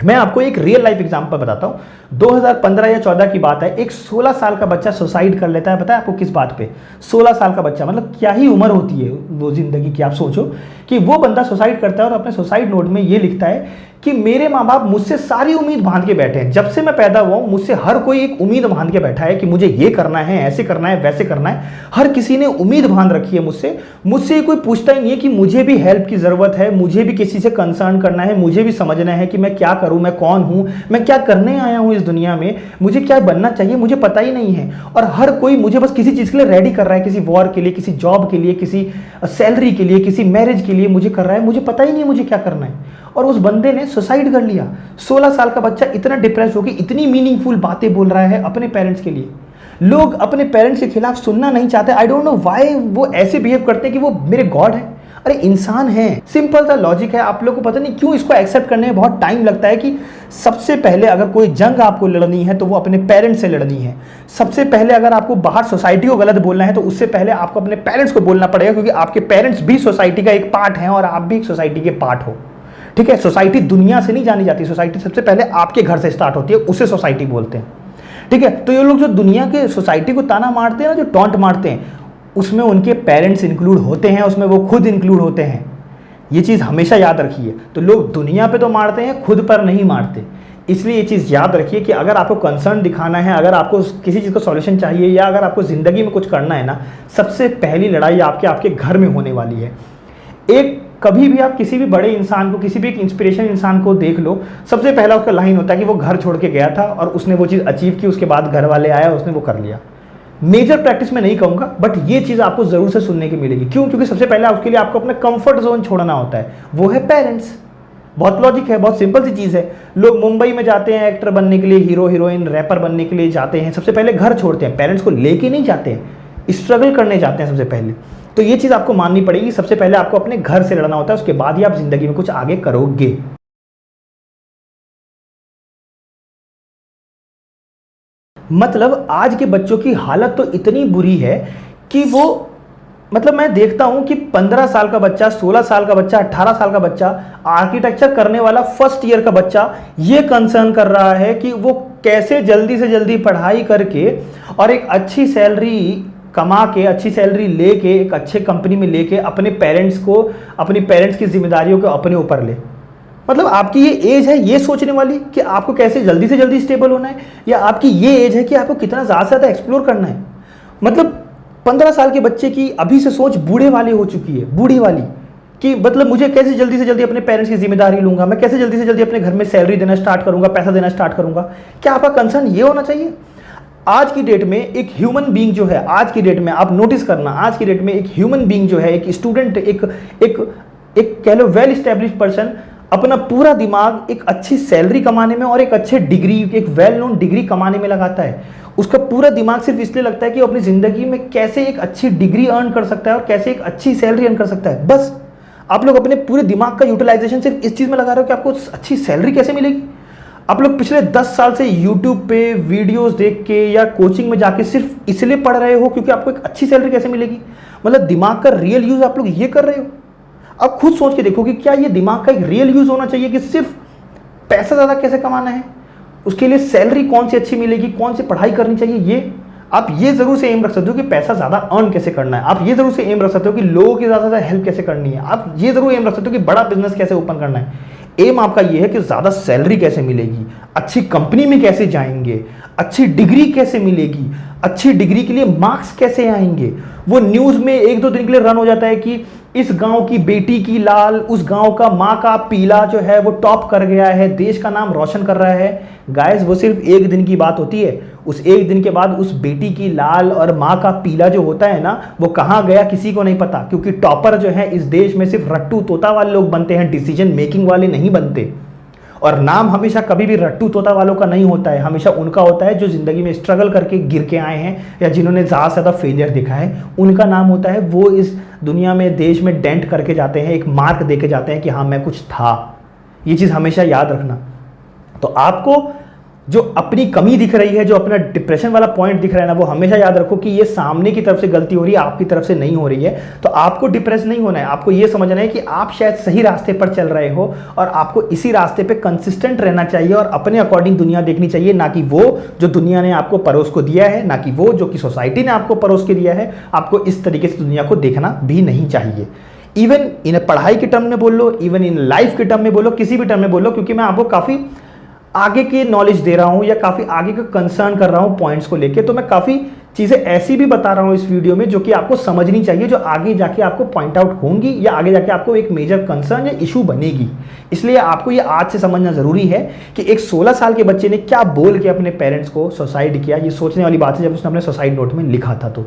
मैं आपको एक रियल लाइफ एग्जांपल बताता हूं। 2015 या 14 की बात है, एक 16 साल का बच्चा सुसाइड कर लेता है। पता है आपको किस बात पे? 16 साल का बच्चा, मतलब क्या ही उम्र होती है वो जिंदगी की। आप सोचो कि वो बंदा सुसाइड करता है और अपने सुसाइड नोट में ये लिखता है कि मेरे माँ बाप मुझसे सारी उम्मीद बांध के बैठे हैं। जब से मैं पैदा हुआ हूं मुझसे हर कोई एक उम्मीद बांध के बैठा है कि मुझे ये करना है, ऐसे करना है, वैसे करना है। हर किसी ने उम्मीद बांध रखी है मुझसे कोई पूछता ही नहीं है कि मुझे भी हेल्प की जरूरत है, मुझे भी किसी से कंसर्न करना है, मुझे भी समझना है कि मैं क्या करूं, मैं कौन हूं, मैं क्या करने आया हूं इस दुनिया में, मुझे क्या बनना चाहिए, मुझे पता ही नहीं है। और हर कोई मुझे बस किसी चीज के लिए रेडी कर रहा है, किसी वॉर के लिए, किसी जॉब के लिए, किसी सैलरी के लिए, किसी मैरिज के लिए मुझे कर रहा है। मुझे पता ही नहीं मुझे क्या करना है। और उस बंदे ने सुसाइड कर लिया। 16 साल का बच्चा इतना डिप्रेस होकर इतनी मीनिंगफुल बातें बोल रहा है अपने पेरेंट्स के लिए। लोग अपने पेरेंट्स के खिलाफ सुनना नहीं चाहते। आई डोंट नो व्हाई वो ऐसे बिहेव करते हैं कि वो मेरे गॉड है। अरे इंसान है, सिंपल सा लॉजिक है। आप लोगों को पता नहीं क्यों इसको एक्सेप्ट करने में बहुत टाइम लगता है कि सबसे पहले अगर कोई जंग आपको लड़नी है तो वो अपने पेरेंट्स से लड़नी है। सबसे पहले अगर आपको बाहर सोसाइटी को गलत बोलना है तो उससे पहले आपको अपने पेरेंट्स को बोलना पड़ेगा, क्योंकि आपके पेरेंट्स भी सोसाइटी का एक पार्ट हैं और आप भी एक सोसाइटी के पार्ट हो, ठीक है। सोसाइटी दुनिया से नहीं जानी जाती, सोसाइटी सबसे पहले आपके घर से स्टार्ट होती है, उसे सोसाइटी बोलते हैं, ठीक है। तो ये लोग जो दुनिया के सोसाइटी को ताना मारते हैं ना, जो टॉन्ट मारते हैं, उसमें उनके पेरेंट्स इंक्लूड होते हैं, उसमें वो खुद इंक्लूड होते हैं। ये चीज़ हमेशा याद रखिए। तो लोग दुनिया पे तो मारते हैं, खुद पर नहीं मारते। इसलिए ये चीज़ याद रखिए कि अगर आपको कंसर्न दिखाना है, अगर आपको किसी चीज़ का सॉल्यूशन चाहिए, या अगर आपको ज़िंदगी में कुछ करना है ना, सबसे पहली लड़ाई आपके घर में होने वाली है। एक कभी भी आप किसी भी बड़े इंसान को, किसी भी एक इंस्पिरेशन इंसान को देख लो, सबसे पहला उसका लाइन होता है कि वो घर छोड़ के गया था और उसने वो चीज़ अचीव की, उसके बाद घर वाले आया, उसने वो कर लिया। मेजर प्रैक्टिस में नहीं कहूँगा, बट ये चीज़ आपको ज़रूर से सुनने की मिलेगी। क्यों? क्योंकि सबसे पहले उसके लिए आपको अपना कंफर्ट जोन छोड़ना होता है, वो है पेरेंट्स। बहुत लॉजिक है, बहुत सिंपल सी चीज़ है। लोग मुंबई में जाते हैं एक्टर बनने के लिए, हीरो हीरोइन रैपर बनने के लिए जाते हैं, सबसे पहले घर छोड़ते हैं, पेरेंट्स को लेके नहीं जाते हैं, स्ट्रगल करने जाते हैं सबसे पहले। तो ये चीज़ आपको माननी पड़ेगी, सबसे पहले आपको अपने घर से लड़ना होता है, उसके बाद ही आप जिंदगी में कुछ आगे करोगे। मतलब आज के बच्चों की हालत तो इतनी बुरी है कि वो, मतलब मैं देखता हूं कि 15 साल का बच्चा, 16 साल का बच्चा, 18 साल का बच्चा, आर्किटेक्चर करने वाला फर्स्ट ईयर का बच्चा ये कंसर्न कर रहा है कि वो कैसे जल्दी से जल्दी पढ़ाई करके और एक अच्छी सैलरी कमा के अच्छी सैलरी लेके एक अच्छे कंपनी में लेके अपने पेरेंट्स को, अपनी पेरेंट्स की जिम्मेदारियों को अपने ऊपर ले। मतलब आपकी ये एज है ये सोचने वाली कि आपको कैसे जल्दी से जल्दी स्टेबल होना है, या आपकी ये एज है कि आपको कितना ज़्यादा से ज़्यादा एक्सप्लोर करना है। मतलब 15 साल के बच्चे की अभी से सोच बूढ़े वाली हो चुकी है, बूढ़ी वाली, कि मतलब मुझे कैसे जल्दी से जल्दी अपने पेरेंट्स की जिम्मेदारी लूंगा, मैं कैसे जल्दी से जल्दी अपने घर में सैलरी देना स्टार्ट करूंगा, पैसा देना स्टार्ट करूंगा। क्या आपका कंसर्न ये होना चाहिए? आज की डेट में एक ह्यूमन बीइंग जो है, आज की डेट में आप नोटिस करना, आज की डेट में एक ह्यूमन बीइंग जो है, एक स्टूडेंट, एक कह लो वेल स्टैब्लिश्ड पर्सन, अपना पूरा दिमाग एक अच्छी सैलरी कमाने में और एक अच्छे डिग्री, एक वेल नोन डिग्री कमाने में लगाता है। उसका पूरा दिमाग सिर्फ इसलिए लगता है कि अपनी जिंदगी में कैसे एक अच्छी डिग्री अर्न कर सकता है और कैसे एक अच्छी सैलरी अर्न कर सकता है। बस आप लोग अपने पूरे दिमाग का यूटिलाइजेशन सिर्फ इस चीज में लगा रहे हो कि आपको अच्छी सैलरी कैसे मिलेगी। आप लोग पिछले 10 साल से यूट्यूब पे वीडियोस देख के या कोचिंग में जाके सिर्फ इसलिए पढ़ रहे हो क्योंकि आपको एक अच्छी सैलरी कैसे मिलेगी। मतलब दिमाग का रियल यूज आप लोग ये कर रहे हो? अब खुद सोच के देखो कि क्या ये दिमाग का एक रियल यूज होना चाहिए कि सिर्फ पैसा ज़्यादा कैसे कमाना है, उसके लिए सैलरी कौन सी अच्छी मिलेगी, कौन सी पढ़ाई करनी चाहिए। ये आप ये जरूर से एम रख सकते हो कि पैसा ज़्यादा अर्न कैसे करना है। आप ये जरूर से एम रख सकते हो कि लोगों की ज़्यादा हेल्प कैसे करनी है। आप ये जरूर एम रख सकते हो कि बड़ा बिजनेस कैसे ओपन करना है। एम आपका ये है कि ज़्यादा सैलरी कैसे मिलेगी, अच्छी कंपनी में कैसे जाएंगे, अच्छी डिग्री कैसे मिलेगी, अच्छी डिग्री के लिए मार्क्स कैसे आएंगे। वो न्यूज़ में 1-2 दिन के लिए रन हो जाता है कि इस गांव की बेटी की लाल, उस गांव का माँ का पीला जो है वो टॉप कर गया है, देश का नाम रोशन कर रहा है। गाइस वो सिर्फ एक दिन की बात होती है। उस एक दिन के बाद उस बेटी की लाल और माँ का पीला जो होता है ना, वो कहाँ गया किसी को नहीं पता, क्योंकि टॉपर जो है इस देश में सिर्फ रट्टू तोता वाले लोग बनते हैं, डिसीजन मेकिंग वाले नहीं बनते। और नाम हमेशा कभी भी रट्टू तोता वालों का नहीं होता है, हमेशा उनका होता है जो जिंदगी में स्ट्रगल करके गिर के आए हैं या जिन्होंने ज़्यादा से ज़्यादा फेलियर देखा है, उनका नाम होता है। वो इस दुनिया में, देश में डेंट करके जाते हैं, एक मार्क दे के जाते हैं कि हाँ मैं कुछ था। ये चीज़ हमेशा याद रखना। तो आपको जो अपनी कमी दिख रही है, जो अपना डिप्रेशन वाला पॉइंट दिख रहा है ना, वो हमेशा याद रखो कि ये सामने की तरफ से गलती हो रही है, आपकी तरफ से नहीं हो रही है। तो आपको डिप्रेस नहीं होना है, आपको ये समझना है कि आप शायद सही रास्ते पर चल रहे हो और आपको इसी रास्ते पे कंसिस्टेंट रहना चाहिए और अपने अकॉर्डिंग दुनिया देखनी चाहिए, ना कि वो जो दुनिया ने आपको परोस को दिया है, ना कि वो जो कि सोसाइटी ने आपको परोस के दिया है। आपको इस तरीके से दुनिया को देखना भी नहीं चाहिए। इवन इन पढ़ाई के टर्म में बोल लो, इवन इन लाइफ के टर्म में बोलो, किसी भी टर्म में बोलो, क्योंकि मैं आपको काफ़ी आगे की नॉलेज दे रहा हूं या काफ़ी आगे का कंसर्न कर रहा हूं पॉइंट्स को लेके, तो मैं काफ़ी चीज़ें ऐसी भी बता रहा हूं इस वीडियो में जो कि आपको समझनी चाहिए, जो आगे जाके आपको पॉइंट आउट होंगी या आगे जाके आपको एक मेजर कंसर्न या इशू बनेगी। इसलिए आपको ये आज से समझना ज़रूरी है कि एक 16 साल के बच्चे ने क्या बोल के अपने पेरेंट्स को सुसाइड किया। ये सोचने वाली बात है जब उसने अपने सुसाइड नोट में लिखा था। तो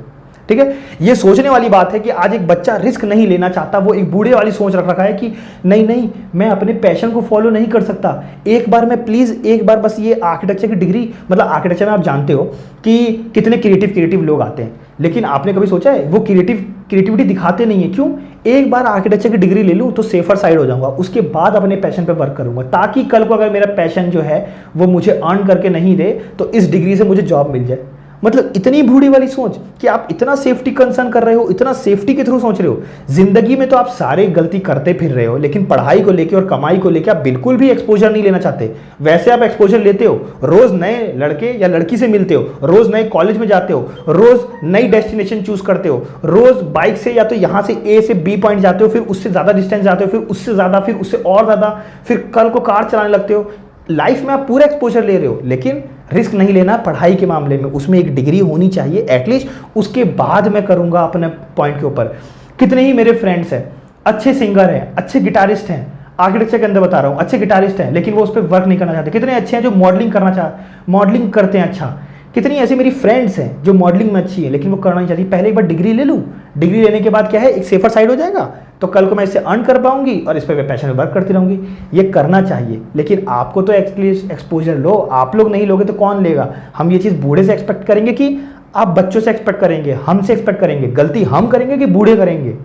ठीक है, ये सोचने वाली बात है कि आज एक बच्चा रिस्क नहीं लेना चाहता, वो एक बूढ़े वाली सोच रख रखा है कि नहीं नहीं मैं अपने पैशन को फॉलो नहीं कर सकता, एक बार मैं प्लीज़ एक बार बस ये आर्किटेक्चर की डिग्री, मतलब आर्किटेक्चर में आप जानते हो कि कितने क्रिएटिव लोग आते हैं, लेकिन आपने कभी सोचा है वो क्रिएटिविटी दिखाते नहीं है। क्यों? एक बार आर्किटेक्चर की डिग्री ले लूँ तो सेफर साइड हो जाऊंगा, उसके बाद अपने पैशन पे वर्क करूंगा, ताकि कल को अगर मेरा पैशन जो है वो मुझे अर्न करके नहीं दे तो इस डिग्री से मुझे जॉब मिल जाए। मतलब इतनी बूढ़ी वाली सोच कि आप इतना सेफ्टी कंसर्न कर रहे हो, इतना सेफ्टी के थ्रू सोच रहे हो। जिंदगी में तो आप सारे गलती करते फिर रहे हो, लेकिन पढ़ाई को लेके और कमाई को लेके आप बिल्कुल भी एक्सपोजर नहीं लेना चाहते। वैसे आप एक्सपोजर लेते हो, रोज नए लड़के या लड़की से मिलते हो, रोज नए कॉलेज में जाते हो, रोज नई डेस्टिनेशन चूज करते हो, रोज बाइक से या तो यहां से ए से बी पॉइंट जाते हो, फिर उससे ज्यादा डिस्टेंस जाते हो, फिर उससे ज्यादा, फिर उससे और ज्यादा, फिर कल को कार चलाने लगते हो। लाइफ में आप पूरा एक्सपोजर ले रहे हो, लेकिन रिस्क नहीं लेना पढ़ाई के मामले में। उसमें एक डिग्री होनी चाहिए एटलीस्ट, उसके बाद मैं करूंगा अपने पॉइंट के ऊपर। कितने ही मेरे फ्रेंड्स हैं, अच्छे सिंगर हैं, अच्छे गिटारिस्ट हैं, आर्किटेक्चर के अंदर बता रहा हूँ, अच्छे गिटारिस्ट हैं, लेकिन वो उस पर वर्क नहीं करना चाहते। कितने अच्छे हैं जो मॉडलिंग करते हैं। अच्छा, कितनी ऐसी मेरी फ्रेंड्स हैं जो मॉडलिंग में अच्छी है, लेकिन वो करना नहीं चाहती। पहले एक बार डिग्री ले लूँ, डिग्री लेने के बाद क्या है, एक सेफर साइड हो जाएगा, तो कल को मैं इससे अर्न कर पाऊंगी और इस पर मैं पैशन में वर्क करती रहूंगी। ये करना चाहिए, लेकिन आपको तो एक्सपोजर लो, आप लोग नहीं लोगे तो कौन लेगा। हम ये चीज़ बूढ़े से एक्सपेक्ट करेंगे कि आप बच्चों से एक्सपेक्ट करेंगे, हमसे एक्सपेक्ट करेंगे। गलती हम करेंगे कि बूढ़े करेंगे?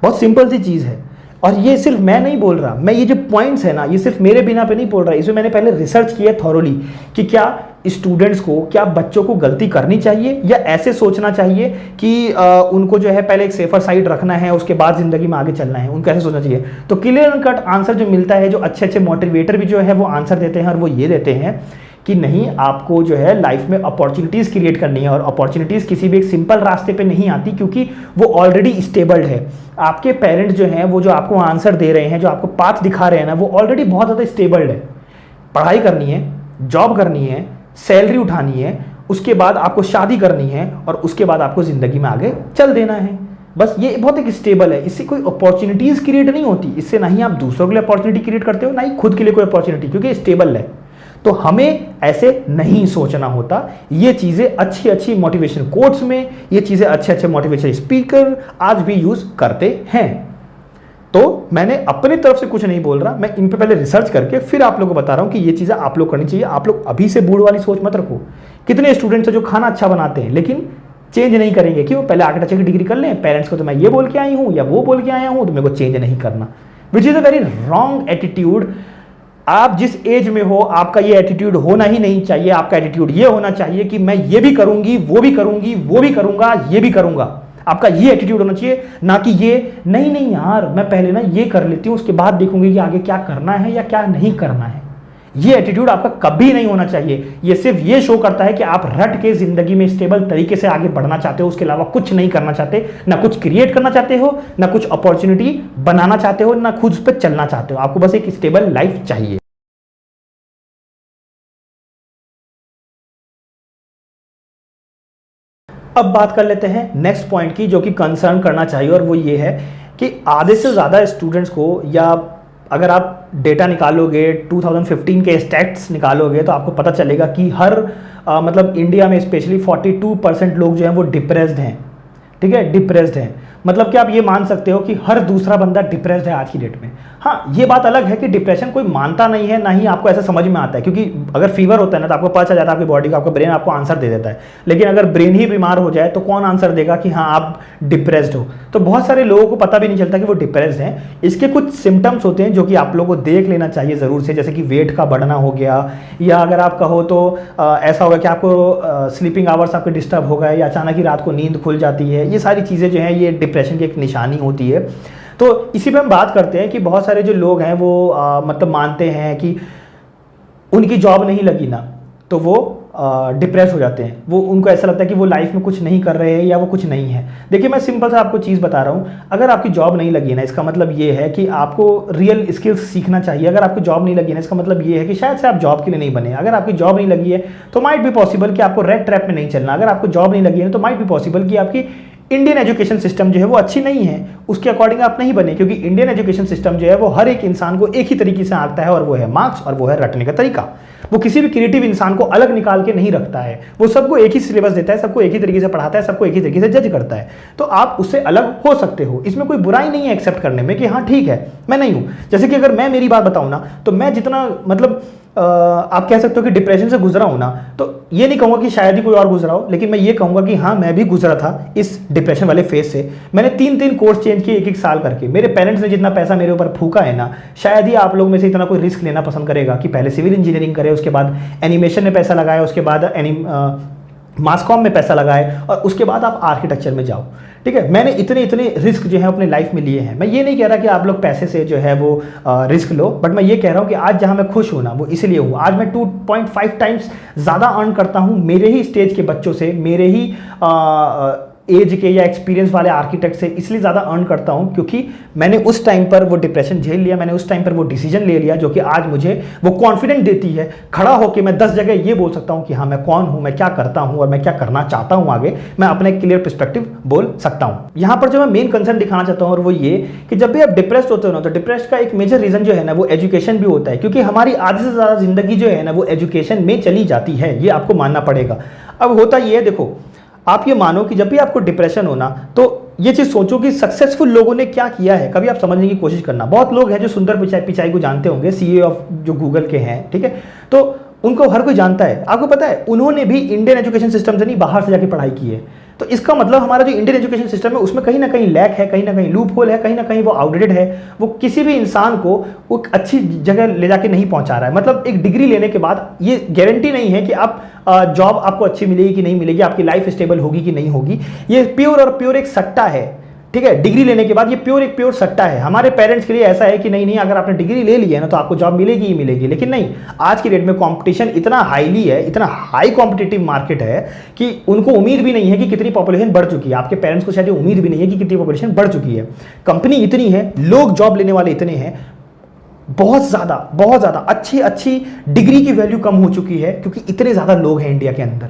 बहुत सिंपल सी चीज़ है। और ये सिर्फ मैं नहीं बोल रहा, मैं ये जो पॉइंट्स है ना, ये सिर्फ मेरे बिना पे नहीं बोल रहा, इसमें मैंने पहले रिसर्च किया थॉरोली कि क्या स्टूडेंट्स को, क्या बच्चों को गलती करनी चाहिए या ऐसे सोचना चाहिए कि उनको जो है पहले एक सेफर साइड रखना है, उसके बाद जिंदगी में आगे चलना है, उनको ऐसे सोचना चाहिए। तो क्लियर एंड कट आंसर जो मिलता है, जो अच्छे अच्छे मोटिवेटर भी जो है वो आंसर देते हैं, और वो ये देते हैं कि नहीं, आपको जो है लाइफ में अपॉर्चुनिटीज़ क्रिएट करनी है, और अपॉर्चुनिटीज़ किसी भी एक सिंपल रास्ते पे नहीं आती, क्योंकि वो ऑलरेडी स्टेबल्ड है। आपके पेरेंट्स जो हैं वो जो आपको आंसर दे रहे हैं, जो आपको पाथ दिखा रहे हैं ना, वो ऑलरेडी बहुत ज़्यादा स्टेबल्ड है। पढ़ाई करनी है, जॉब करनी है, सैलरी उठानी है, उसके बाद आपको शादी करनी है, और उसके बाद आपको ज़िंदगी में आगे चल देना है। बस ये बहुत एक स्टेबल है, इससे कोई अपॉर्चुनिटीज़ क्रिएट नहीं होती, इससे ना ही आप दूसरों के लिए अपॉर्चुनिटी क्रिएट करते हो, ना ही खुद के लिए कोई अपॉर्चुनिटी, क्योंकि स्टेबल है। तो हमें ऐसे नहीं सोचना होता। ये चीज़ें अच्छी अच्छी मोटिवेशन कोट्स में, ये चीज़ें अच्छे अच्छे मोटिवेशन स्पीकर आज भी यूज़ करते हैं। तो मैंने अपनी तरफ से कुछ नहीं बोल रहा, मैं इन पे पहले रिसर्च करके फिर आप लोगों को बता रहा हूँ कि ये चीज़ें आप लोग करनी चाहिए। आप लोग अभी से बूढ़ वाली सोच मत रखो। कितने स्टूडेंट्स हैं जो खाना अच्छा बनाते हैं लेकिन चेंज नहीं करेंगे, क्यों? पहले आर्किटेक्चर की डिग्री कर लें, पेरेंट्स को तो मैं ये बोल के आई हूँ या वो बोल के आया हूँ, तो मेरे को चेंज नहीं करना, which is a very wrong attitude. आप जिस एज में हो, आपका ये एटीट्यूड होना ही नहीं चाहिए। आपका एटीट्यूड ये होना चाहिए कि मैं ये भी करूंगी, वो भी करूंगी, वो भी करूंगा, ये भी करूंगा। आपका ये एटीट्यूड होना चाहिए, ना कि ये नहीं नहीं यार, मैं पहले ना ये कर लेती हूँ, उसके बाद देखूंगी कि आगे क्या करना है या क्या नहीं करना है। ये एटीट्यूड आपका कभी नहीं होना चाहिए। ये सिर्फ ये शो करता है कि आप रट के जिंदगी में स्टेबल तरीके से आगे बढ़ना चाहते हो, उसके अलावा कुछ नहीं करना चाहते, ना कुछ क्रिएट करना चाहते हो, ना कुछ अपॉर्चुनिटी बनाना चाहते हो, ना खुद उस पर चलना चाहते हो। आपको बस एक स्टेबल लाइफ चाहिए। अब बात कर लेते हैं नेक्स्ट पॉइंट की, जो कि कंसर्न करना चाहिए, और वो ये है कि आधे से ज़्यादा स्टूडेंट्स को, या अगर आप डेटा निकालोगे 2015 के स्टैट्स निकालोगे, तो आपको पता चलेगा कि हर मतलब इंडिया में स्पेशली 42% लोग जो हैं वो डिप्रेस्ड हैं। ठीक है, डिप्रेस्ड हैं, मतलब कि आप ये मान सकते हो कि हर दूसरा बंदा डिप्रेस्ड है आज की डेट में। हाँ, ये बात अलग है कि डिप्रेशन कोई मानता नहीं है, ना ही आपको ऐसा समझ में आता है, क्योंकि अगर फीवर होता है ना तो आपको पता चल जाता है आपकी बॉडी का, आपका ब्रेन आपको आंसर दे देता है। लेकिन अगर ब्रेन ही बीमार हो जाए तो कौन आंसर देगा कि हाँ आप डिप्रेस्ड हो? तो बहुत सारे लोगों को पता भी नहीं चलता कि वो डिप्रेस्ड हैं। इसके कुछ सिम्टम्स होते हैं जो कि आप लोगों को देख लेना चाहिए ज़रूर से, जैसे कि वेट का बढ़ना हो गया, या अगर आप कहो तो ऐसा होगा कि आपको स्लीपिंग आवर्स आपके डिस्टर्ब हो गए, या अचानक ही रात को नींद खुल जाती है। ये सारी चीज़ें जो हैं ये डिप्रेशन की एक निशानी होती है। तो इसी पे हम बात करते हैं कि बहुत सारे जो लोग हैं वो मतलब मानते हैं कि उनकी जॉब नहीं लगी ना तो वो डिप्रेस हो जाते हैं। वो उनको ऐसा लगता है कि वो लाइफ में कुछ नहीं कर रहे हैं या वो कुछ नहीं है। देखिए, मैं सिंपल सा आपको चीज़ बता रहा हूँ, अगर आपकी जॉब नहीं लगी ना, इसका मतलब ये है कि आपको रियल स्किल्स सीखना चाहिए। अगर आपकी जॉब नहीं लगी ना, इसका मतलब ये है कि शायद से आप जॉब के लिए नहीं बने। अगर आपकी जॉब नहीं लगी है तो माइट भी पॉसिबल कि आपको रेड ट्रैप में नहीं चलना। अगर आपको जॉब नहीं लगी है तो माइट भी पॉसिबल कि आपकी इंडियन एजुकेशन सिस्टम जो है वो अच्छी नहीं है, उसके अकॉर्डिंग आप नहीं बने। क्योंकि इंडियन एजुकेशन सिस्टम जो है वो हर एक इंसान को एक ही तरीके से आंकता है, और वो है मार्क्स, और वो है रटने का तरीका। वो किसी भी क्रिएटिव इंसान को अलग निकाल के नहीं रखता है, वो सबको एक ही सिलेबस देता है, सबको एक ही तरीके से पढ़ाता है, सबको एक ही तरीके से जज करता है। तो आप उससे अलग हो सकते हो, इसमें कोई बुराई नहीं है एक्सेप्ट करने में कि हाँ ठीक है मैं नहीं हूँ। जैसे कि अगर मैं मेरी बात बताऊँ ना, तो मैं जितना मतलब आप कह सकते हो कि डिप्रेशन से गुजरा हूं ना, तो ये नहीं कहूँगा कि शायद ही कोई और गुजरा हो, लेकिन मैं ये कहूँगा कि हाँ मैं भी गुजरा था इस डिप्रेशन वाले फेज से। मैंने 3 कोर्स चेंज किए 1 साल करके। मेरे पेरेंट्स ने जितना पैसा मेरे ऊपर फूका है ना, शायद ही आप लोग में से इतना कोई रिस्क लेना पसंद करेगा कि पहले सिविल इंजीनियरिंग करे, उसके बाद एनिमेशन में पैसा लगाए, उसके बाद मास कॉम में पैसा लगाए, और उसके बाद आप आर्किटेक्चर में जाओ। ठीक है, मैंने इतने रिस्क जो है अपने लाइफ में लिए हैं। मैं ये नहीं कह रहा कि आप लोग पैसे से जो है वो रिस्क लो, बट मैं ये कह रहा हूँ कि आज जहाँ मैं खुश हूँ ना, वो इसलिए हूँ। आज मैं 2.5 टाइम्स ज़्यादा अर्न करता हूँ मेरे ही स्टेज के बच्चों से, मेरे ही एज के या एक्सपीरियंस वाले आर्किटेक्ट से। इसलिए ज़्यादा अर्न करता हूँ क्योंकि मैंने उस टाइम पर वो डिप्रेशन झेल लिया, मैंने उस टाइम पर वो डिसीजन ले लिया, जो कि आज मुझे वो कॉन्फिडेंट देती है खड़ा होकर मैं 10 जगह ये बोल सकता हूँ कि हाँ मैं कौन हूँ, मैं क्या करता हूँ और मैं क्या करना चाहता हूँ आगे। मैं अपने क्लियर पर्सपेक्टिव बोल सकता हूँ। यहाँ पर जो मैं मेन कंसर्न दिखाना चाहता हूँ और वो ये कि जब भी आप डिप्रेस्ड होते हो ना, तो डिप्रेस्ड का एक मेजर रीजन जो है ना वो एजुकेशन भी होता है, क्योंकि हमारी आधे से ज़्यादा जिंदगी जो है ना वो एजुकेशन में चली जाती है, ये आपको मानना पड़ेगा। अब होता ये है, देखो आप ये मानो कि जब भी आपको डिप्रेशन होना, तो ये चीज़ सोचो कि सक्सेसफुल लोगों ने क्या किया है। कभी आप समझने की कोशिश करना। बहुत लोग हैं जो सुंदर पिचाई को जानते होंगे, CEO ऑफ जो गूगल के हैं, ठीक है, तो उनको हर कोई जानता है। आपको पता है उन्होंने भी इंडियन एजुकेशन सिस्टम से नहीं, बाहर से जाके पढ़ाई की है। तो इसका मतलब हमारा जो इंडियन एजुकेशन सिस्टम है उसमें कहीं ना कहीं लैक है, कहीं ना कहीं लूप होल है, कहीं ना कहीं वो आउटडेटेड है। वो किसी भी इंसान को वो अच्छी जगह ले जाके नहीं पहुंचा रहा है। मतलब एक डिग्री लेने के बाद ये गारंटी नहीं है कि आप जॉब आपको अच्छी मिलेगी कि नहीं मिलेगी, आपकी लाइफ स्टेबल होगी कि नहीं होगी। ये प्योर और प्योर एक सट्टा है। ठीक है। डिग्री लेने के बाद ये एक प्योर सट्टा है। हमारे पेरेंट्स के लिए ऐसा है कि नहीं नहीं, अगर आपने डिग्री ले ली है ना तो आपको जॉब मिलेगी ही मिलेगी, लेकिन नहीं, आज की डेट में कंपटीशन इतना हाईली है, इतना हाई कॉम्पिटिटिव मार्केट है कि उनको उम्मीद भी नहीं है कि कितनी पॉपुलेशन बढ़ चुकी है। आपके पेरेंट्स को शायद उम्मीद भी नहीं है कि कितनी पॉपुलेशन बढ़ चुकी है। कंपनी इतनी है, लोग जॉब लेने वाले इतने हैं, बहुत ज़्यादा अच्छी डिग्री की वैल्यू कम हो चुकी है क्योंकि इतने ज़्यादा लोग हैं इंडिया के अंदर,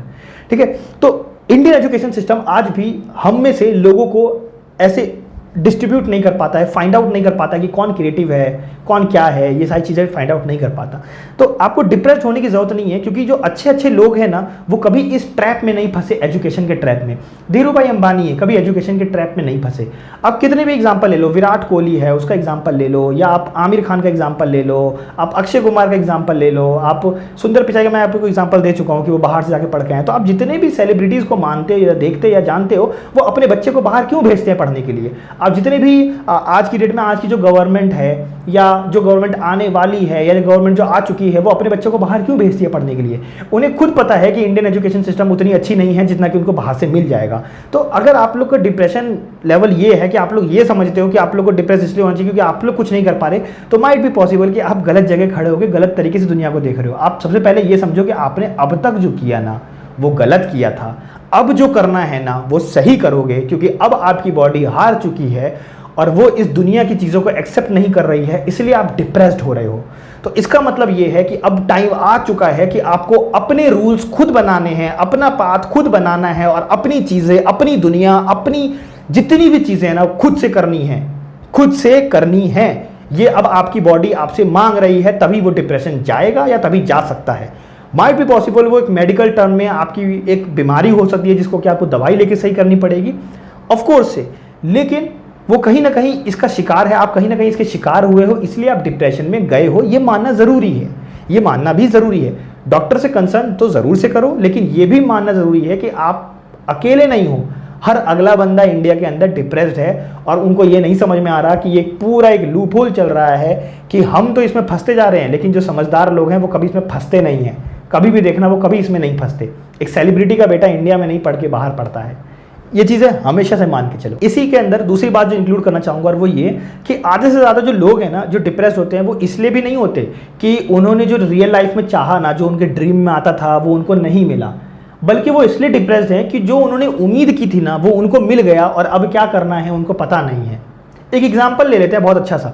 ठीक है। तो इंडियन एजुकेशन सिस्टम आज भी हम में से लोगों को ऐसे डिस्ट्रीब्यूट नहीं कर पाता है, फाइंड आउट नहीं कर पाता कि कौन क्रिएटिव है, कौन क्या है, ये सारी चीज़ें फाइंड आउट नहीं कर पाता। तो आपको डिप्रेस्ड होने की ज़रूरत नहीं है, क्योंकि जो अच्छे लोग हैं ना वो कभी इस ट्रैप में नहीं फंसे, एजुकेशन के ट्रैप में। धीरूभाई अंबानी है, कभी एजुकेशन के ट्रैप में नहीं फंसे। आप कितने भी एग्जाम्पल ले लो, विराट कोहली है उसका एग्जाम्पल ले लो, या आप आमिर खान का एग्जाम्पल ले लो, आप अक्षय कुमार का एग्जाम्पल ले लो, आप सुंदर पिचाई का मैं आपको एग्जाम्पल दे चुका हूँ कि वो बाहर से जाके पढ़ के आए। तो आप जितने भी सेलिब्रिटीज़ को मानते हो या देखते या जानते हो, वो अपने बच्चे को बाहर क्यों भेजते हैं पढ़ने के लिए। आप जितने भी आज की डेट में आज की जो गवर्नमेंट है या जो गवर्नमेंट आने वाली है या गवर्नमेंट जो आ चुकी है, वो अपने बच्चों को बाहर क्यों भेजती है पढ़ने के लिए। उन्हें खुद पता है कि इंडियन एजुकेशन सिस्टम उतनी अच्छी नहीं है जितना कि उनको बाहर से मिल जाएगा। तो अगर आप लोग का डिप्रेशन लेवल ये है कि आप लोग ये समझते हो कि आप लोग को डिप्रेस इसलिए होना चाहिए क्योंकि आप लोग कुछ नहीं कर पा रहे, तो माइट भी पॉसिबल कि आप गलत जगह खड़े होकर गलत तरीके से दुनिया को देख रहे हो। आप सबसे पहले ये समझो कि आपने अब तक जो किया ना वो गलत किया था, अब जो करना है ना वो सही करोगे, क्योंकि अब आपकी बॉडी हार चुकी है और वो इस दुनिया की चीज़ों को एक्सेप्ट नहीं कर रही है, इसलिए आप डिप्रेस्ड हो रहे हो। तो इसका मतलब ये है कि अब टाइम आ चुका है कि आपको अपने रूल्स खुद बनाने हैं, अपना पाथ खुद बनाना है और अपनी चीज़ें, अपनी दुनिया, अपनी जितनी भी चीज़ें हैं ना खुद से करनी है, खुद से करनी है। ये अब आपकी बॉडी आपसे मांग रही है, तभी वो डिप्रेशन जाएगा या तभी जा सकता है। माइट भी पॉसिबल वो एक मेडिकल टर्म में आपकी एक बीमारी हो सकती है जिसको कि आपको दवाई लेके सही करनी पड़ेगी, ऑफकोर्स से, लेकिन वो कहीं ना कहीं इसका शिकार है, आप कहीं ना कहीं इसके शिकार हुए हो, इसलिए आप डिप्रेशन में गए हो। ये मानना ज़रूरी है, ये मानना भी ज़रूरी है। डॉक्टर से कंसर्न तो ज़रूर से करो, लेकिन ये भी मानना ज़रूरी है कि आप अकेले नहीं हो। हर अगला बंदा इंडिया के अंदर डिप्रेस्ड है और उनको ये नहीं समझ में आ रहा कि ये पूरा एक लूप होल चल रहा है कि हम तो इसमें फंसते जा रहे हैं, लेकिन जो समझदार लोग हैं वो कभी इसमें फंसते नहीं हैं। कभी भी देखना, वो कभी इसमें नहीं फंसते। एक सेलिब्रिटी का बेटा इंडिया में नहीं पढ़ के बाहर पढ़ता है, ये चीज़ें हमेशा से मान के चलो। इसी के अंदर दूसरी बात जो इंक्लूड करना चाहूँगा और वो ये कि आधे से ज़्यादा जो लोग हैं ना जो डिप्रेस होते हैं, वो इसलिए भी नहीं होते कि उन्होंने जो रियल लाइफ में चाहा ना, जो उनके ड्रीम में आता था वो उनको नहीं मिला, बल्कि वो इसलिए डिप्रेस्ड हैं कि जो उन्होंने उम्मीद की थी ना वो उनको मिल गया और अब क्या करना है उनको पता नहीं है। एक एग्जाम्पल ले लेते हैं बहुत अच्छा सा।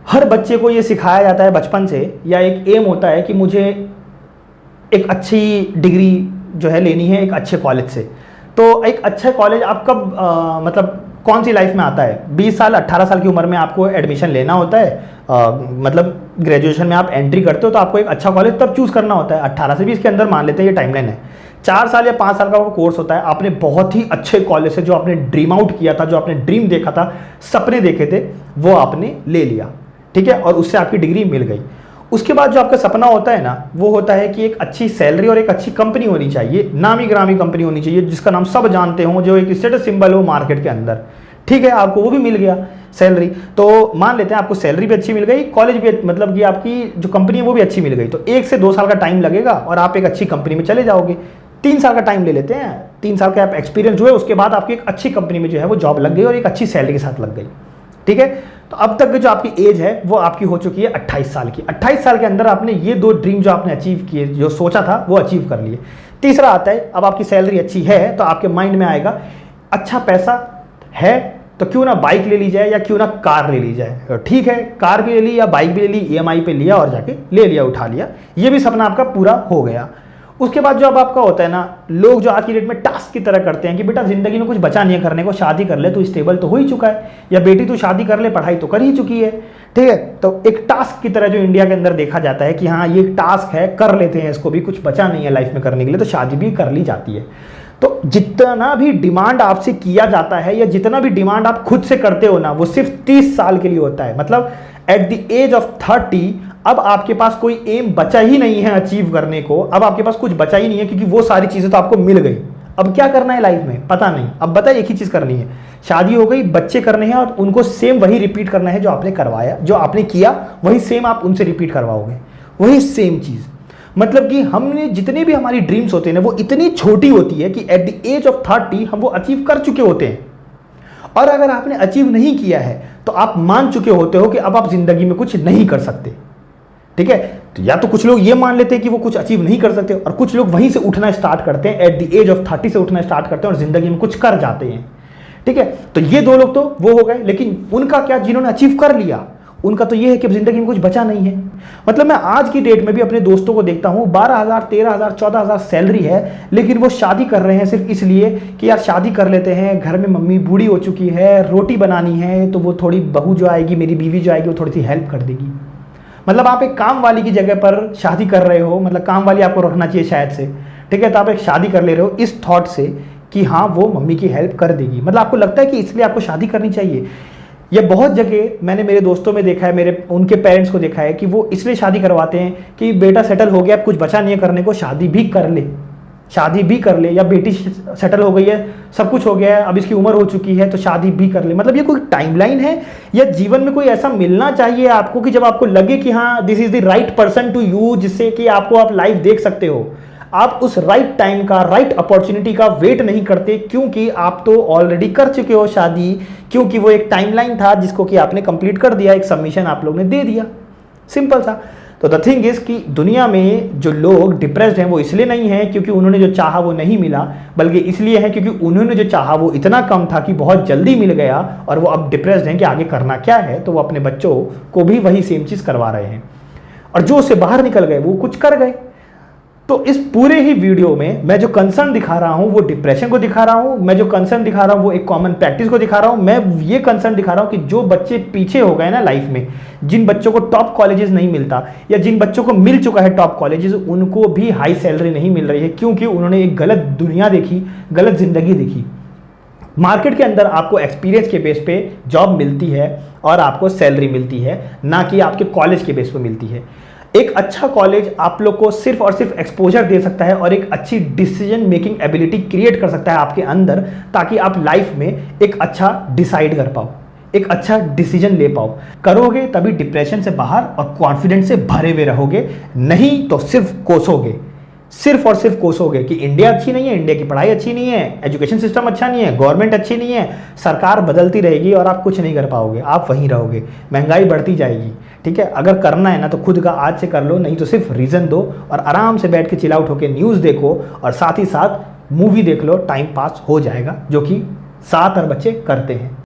हर बच्चे को ये सिखाया जाता है बचपन से, या एक एम होता है कि मुझे एक अच्छी डिग्री जो है लेनी है एक अच्छे कॉलेज से। तो एक अच्छा कॉलेज आप कब मतलब कौन सी लाइफ में आता है, 20 साल 18 साल की उम्र में आपको एडमिशन लेना होता है। मतलब ग्रेजुएशन में आप एंट्री करते हो तो आपको एक अच्छा कॉलेज तब चूज़ करना होता है, 18 से 20 के अंदर मान लेते हैं, ये टाइमलाइन है। 4 साल या 5 साल का वो कोर्स होता है। आपने बहुत ही अच्छे कॉलेज से जो आपने ड्रीम आउट किया था, जो आपने ड्रीम देखा था, सपने देखे थे, वो आपने ले लिया, ठीक है, और उससे आपकी डिग्री मिल गई। उसके बाद जो आपका सपना होता है ना वो होता है कि एक अच्छी सैलरी और एक अच्छी कंपनी होनी चाहिए, नामी ग्रामी कंपनी होनी चाहिए जिसका नाम सब जानते हो, जो एक स्टेटस सिंबल हो मार्केट के अंदर, ठीक है। आपको वो भी मिल गया सैलरी, तो मान लेते हैं आपको सैलरी भी अच्छी मिल गई, कॉलेज भी मतलब कि आपकी जो कंपनी है वो भी अच्छी मिल गई, तो 1 से 2 साल का टाइम लगेगा और आप एक अच्छी कंपनी में चले जाओगे। 3 साल का टाइम ले लेते हैं, 3 साल का आप एक्सपीरियंस हुए, उसके बाद आपकी एक अच्छी कंपनी में जो है वो जॉब लग गई और एक अच्छी सैलरी के साथ लग गई, ठीक है। तो अब तक जो आपकी एज है वो आपकी हो चुकी है 28 साल की। 28 साल के अंदर आपने ये 2 ड्रीम जो आपने अचीव किए, जो सोचा था वो अचीव कर लिए। तीसरा आता है, अब आपकी सैलरी अच्छी है तो आपके माइंड में आएगा अच्छा पैसा है तो क्यों ना बाइक ले ली जाए या क्यों ना कार ले ली जाए। तो ठीक है, कार भी ले ली या बाइक भी ले ली, EMI पे लिया और जाके ले लिया, उठा लिया, ये भी सपना आपका पूरा हो गया। उसके बाद जो अब आपका होता है ना, लोग जो आज की डेट में टास्क की तरह करते हैं कि बेटा जिंदगी में कुछ बचा नहीं है करने को, शादी कर ले तो स्टेबल तो हो ही चुका है, या बेटी तो शादी कर ले, पढ़ाई तो कर ही चुकी है, ठीक है। तो एक टास्क की तरह जो इंडिया के अंदर देखा जाता है कि हाँ ये टास्क है, कर लेते हैं इसको भी, कुछ बचा नहीं है लाइफ में करने के लिए, तो शादी भी कर ली जाती है। तो जितना भी डिमांड आपसे किया जाता है या जितना भी डिमांड आप खुद से करते हो ना, वो सिर्फ 30 साल के लिए होता है। मतलब एट द एज ऑफ 30 अब आपके पास कोई एम बचा ही नहीं है अचीव करने को, अब आपके पास कुछ बचा ही नहीं है, क्योंकि वो सारी चीज़ें तो आपको मिल गई। अब क्या करना है लाइफ में पता नहीं, अब बता एक ही चीज़ करनी है, शादी हो गई, बच्चे करने हैं और उनको सेम वही रिपीट करना है जो आपने करवाया, जो आपने किया वही सेम आप उनसे रिपीट करवाओगे, वही सेम चीज़। मतलब कि हमने जितने भी हमारी ड्रीम्स होते हैं ना वो इतनी छोटी होती है कि एट द एज ऑफ 30 हम वो अचीव कर चुके होते हैं। और अगर आपने अचीव नहीं किया है तो आप मान चुके होते हो कि अब आप जिंदगी में कुछ नहीं कर सकते। ठीक है, तो या तो कुछ लोग ये मान लेते हैं कि वो कुछ अचीव नहीं कर सकते, और कुछ लोग वहीं से उठना स्टार्ट करते हैं, एट द एज ऑफ 30 से उठना स्टार्ट करते हैं और जिंदगी में कुछ कर जाते हैं। ठीक है, तो ये दो लोग तो वो हो गए, लेकिन उनका क्या, जिन्होंने अचीव कर लिया उनका तो ये है कि अब जिंदगी में कुछ बचा नहीं है। मतलब मैं आज की डेट में भी अपने दोस्तों को देखता हूं 12,000, 13,000, 14,000 सैलरी है, लेकिन वो शादी कर रहे हैं सिर्फ इसलिए कि यार शादी कर लेते हैं, घर में मम्मी बूढ़ी हो चुकी है, रोटी बनानी है, तो वो थोड़ी बहू जो आएगी, मेरी बीवी जो आएगी, वो थोड़ी सी हेल्प कर देगी। मतलब आप एक काम वाली की जगह पर शादी कर रहे हो, मतलब काम वाली आपको रखना चाहिए शायद से। ठीक है, तो आप एक शादी कर ले रहे हो इस थॉट से कि हाँ वो मम्मी की हेल्प कर देगी। मतलब आपको लगता है कि इसलिए आपको शादी करनी चाहिए। ये बहुत जगह मैंने मेरे दोस्तों में देखा है, मेरे उनके पेरेंट्स को देखा है कि वो इसलिए शादी करवाते हैं कि बेटा सेटल हो गया, अब कुछ बचा नहीं है करने को, शादी भी कर ले, शादी भी कर ले, या बेटी सेटल हो गई है, सब कुछ हो गया है, अब इसकी उम्र हो चुकी है तो शादी भी कर ले। मतलब ये कोई टाइमलाइन है या जीवन में कोई ऐसा मिलना चाहिए आपको कि जब आपको लगे कि हाँ this is the right person to you, जिससे कि आपको आप लाइफ देख सकते हो, आप उस राइट टाइम का, राइट अपॉर्चुनिटी का वेट नहीं करते, क्योंकि आप तो ऑलरेडी कर चुके हो शादी, क्योंकि वो एक टाइमलाइन था जिसको कि आपने कंप्लीट कर दिया, एक सबमिशन आप लोग ने दे दिया, सिंपल था। तो द थिंग इज कि दुनिया में जो लोग डिप्रेस्ड हैं वो इसलिए नहीं है क्योंकि उन्होंने जो चाहा वो नहीं मिला, बल्कि इसलिए है क्योंकि उन्होंने जो चाहा वो इतना कम था कि बहुत जल्दी मिल गया, और वो अब डिप्रेस्ड हैं कि आगे करना क्या है। तो वो अपने बच्चों को भी वही सेम चीज़ करवा रहे हैं, और जो उससे बाहर निकल गए वो कुछ कर गए। तो इस पूरे ही वीडियो में मैं जो कंसर्न दिखा रहा हूं वो डिप्रेशन को दिखा रहा हूं, मैं जो कंसर्न दिखा रहा हूं वो एक कॉमन प्रैक्टिस को दिखा रहा हूं। मैं ये कंसर्न दिखा रहा हूं कि जो बच्चे पीछे हो गए ना लाइफ में, जिन बच्चों को टॉप कॉलेजेस नहीं मिलता, या जिन बच्चों को मिल चुका है टॉप कॉलेजेस, उनको भी हाई सैलरी नहीं मिल रही है, क्योंकि उन्होंने एक गलत दुनिया देखी, गलत जिंदगी देखी। मार्केट के अंदर आपको एक्सपीरियंस के बेस पे जॉब मिलती है और आपको सैलरी मिलती है, ना कि आपके कॉलेज के बेस पे मिलती है। एक अच्छा कॉलेज आप लोग को सिर्फ और सिर्फ एक्सपोजर दे सकता है और एक अच्छी डिसीजन मेकिंग एबिलिटी क्रिएट कर सकता है आपके अंदर, ताकि आप लाइफ में एक अच्छा डिसाइड कर पाओ, एक अच्छा डिसीजन ले पाओ। करोगे तभी डिप्रेशन से बाहर और कॉन्फिडेंस से भरे हुए रहोगे, नहीं तो सिर्फ कोसोगे, सिर्फ और सिर्फ कोसोगे कि इंडिया अच्छी नहीं है, इंडिया की पढ़ाई अच्छी नहीं है, एजुकेशन सिस्टम अच्छा नहीं है, गवर्नमेंट अच्छी नहीं है, सरकार बदलती रहेगी और आप कुछ नहीं कर पाओगे, आप वहीं रहोगे, महंगाई बढ़ती जाएगी। ठीक है, अगर करना है ना तो खुद का आज से कर लो, नहीं तो सिर्फ रीज़न दो और आराम से बैठ के चिल आउट होकर न्यूज़ देखो और साथ ही साथ मूवी देख लो, टाइम पास हो जाएगा, जो कि 7 बच्चे करते हैं।